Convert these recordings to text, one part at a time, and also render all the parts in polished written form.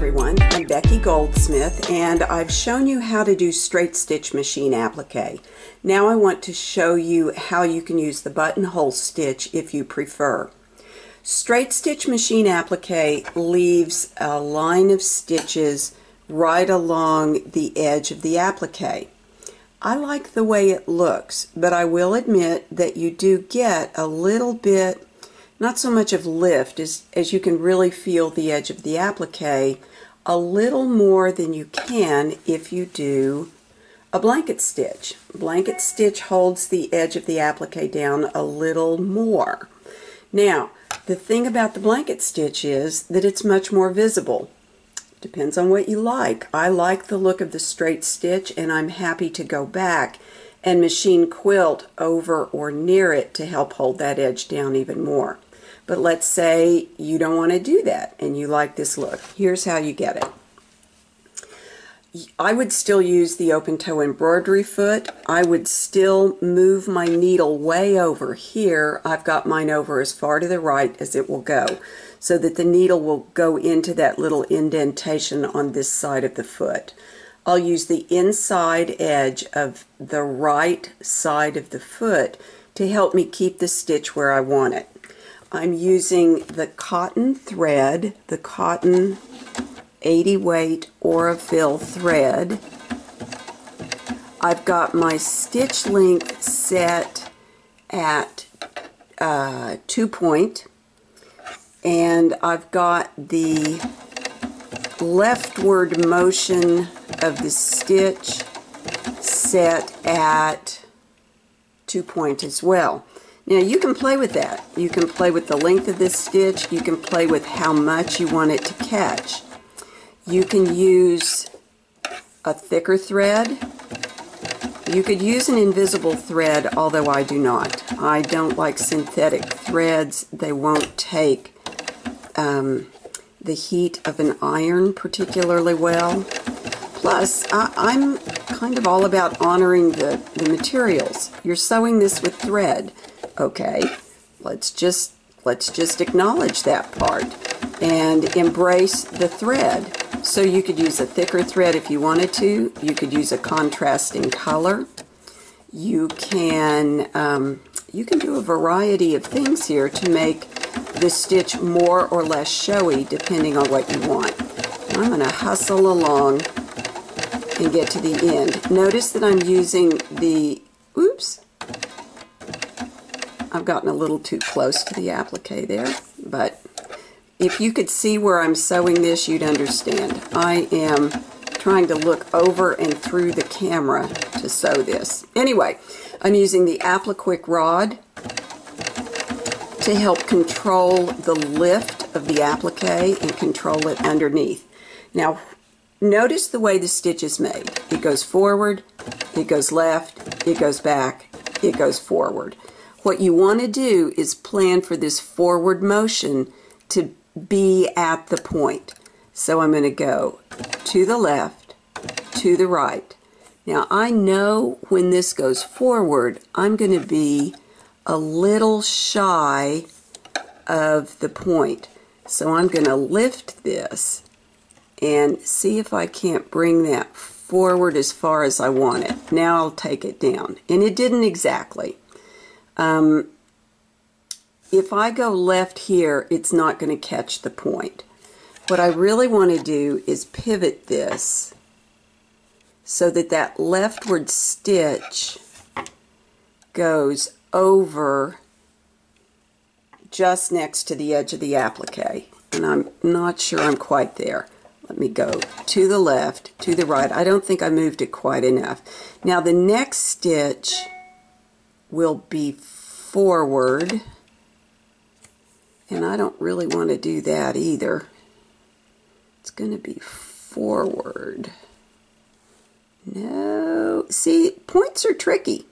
everyone, I'm Becky Goldsmith and I've shown you how to do straight stitch machine applique. Now I want to show you how you can use the buttonhole stitch if you prefer. Straight stitch machine applique leaves a line of stitches right along the edge of the applique. I like the way it looks, but I will admit that you do get a little bit, not so much of lift as you can really feel the edge of the applique, a little more than you can if you do a blanket stitch. Blanket stitch holds the edge of the applique down a little more. Now, the thing about the blanket stitch is that it's much more visible. Depends on what you like. I like the look of the straight stitch, and I'm happy to go back and machine quilt over or near it to help hold that edge down even more. But let's say you don't want to do that and you like this look. Here's how you get it. I would still use the open toe embroidery foot. I would still move my needle way over here. I've got mine over as far to the right as it will go, so that the needle will go into that little indentation on this side of the foot. I'll use the inside edge of the right side of the foot to help me keep the stitch where I want it. I'm using the cotton thread, the cotton 80 weight Oroville thread. I've got my stitch length set at 2 point, and I've got the leftward motion of the stitch set at 2 point as well. Now you can play with that. You can play with the length of this stitch. You can play with how much you want it to catch. You can use a thicker thread. You could use an invisible thread, although I do not. I don't like synthetic threads. They won't take the heat of an iron particularly well. Plus, I'm kind of all about honoring the materials. You're sewing this with thread. Okay, let's just acknowledge that part and embrace the thread. So you could use a thicker thread if you wanted to. You could use a contrasting color. You can do a variety of things here to make the stitch more or less showy depending on what you want. I'm going to hustle along and get to the end. Notice that I'm using the, oops, I've gotten a little too close to the applique there, but if you could see where I'm sewing this, you'd understand. I am trying to look over and through the camera to sew this. Anyway, I'm using the Applique rod to help control the lift of the applique and control it underneath. Now, notice the way the stitch is made. It goes forward, it goes left, it goes back, it goes forward. What you want to do is plan for this forward motion to be at the point. So I'm going to go to the left, to the right. Now I know when this goes forward, I'm going to be a little shy of the point. So I'm going to lift this and see if I can't bring that forward as far as I want it. Now I'll take it down. And it didn't exactly. If I go left here, it's not going to catch the point. What I really want to do is pivot this so that that leftward stitch goes over just next to the edge of the applique. And I'm not sure I'm quite there. Let me go to the left, to the right. I don't think I moved it quite enough. Now the next stitch will be forward, and I don't really want to do that either. It's going to be forward. No, see, points are tricky.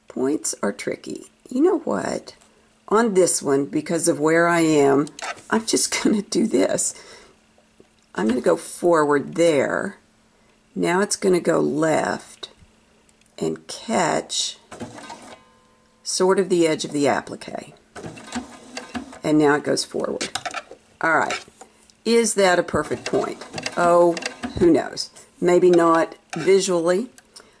Points are tricky. You know what? On this one, because of where I am, I'm just going to do this. I'm going to go forward there. Now it's going to go left and catch sort of the edge of the applique. And now it goes forward. All right. Is that a perfect point? Oh, who knows? Maybe not visually,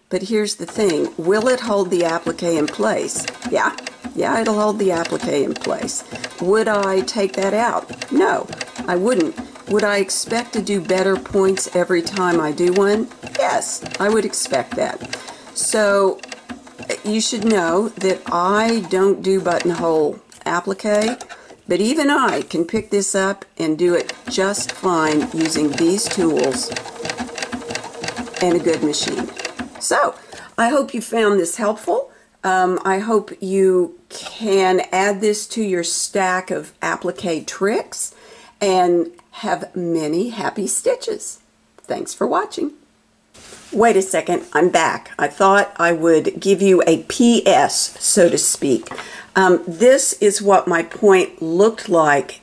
but here's the thing. Will it hold the applique in place? Yeah, it'll hold the applique in place. Would I take that out? No, I wouldn't. Would I expect to do better points every time I do one? Yes, I would expect that. So you should know that I don't do buttonhole applique, but even I can pick this up and do it just fine using these tools and a good machine. So I hope you found this helpful. I hope you can add this to your stack of applique tricks and have many happy stitches. Thanks for watching. Wait a second, I'm back. I thought I would give you a PS, so to speak. This is what my point looked like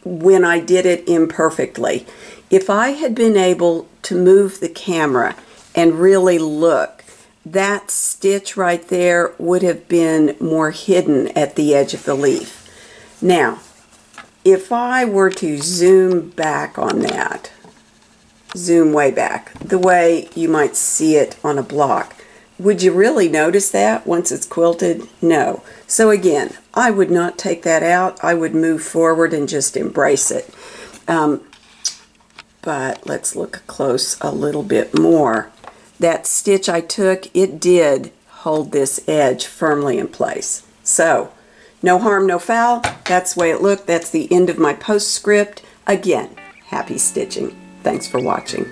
when I did it imperfectly. If I had been able to move the camera and really look, that stitch right there would have been more hidden at the edge of the leaf. Now, if I were to zoom back on that, zoom way back, the way you might see it on a block, would you really notice that once it's quilted? No. So again, I would not take that out. I would move forward and just embrace it. But let's look close a little bit more. That stitch I took, it did hold this edge firmly in place. So, no harm, no foul. That's the way it looked. That's the end of my postscript. Again, happy stitching. Thanks for watching.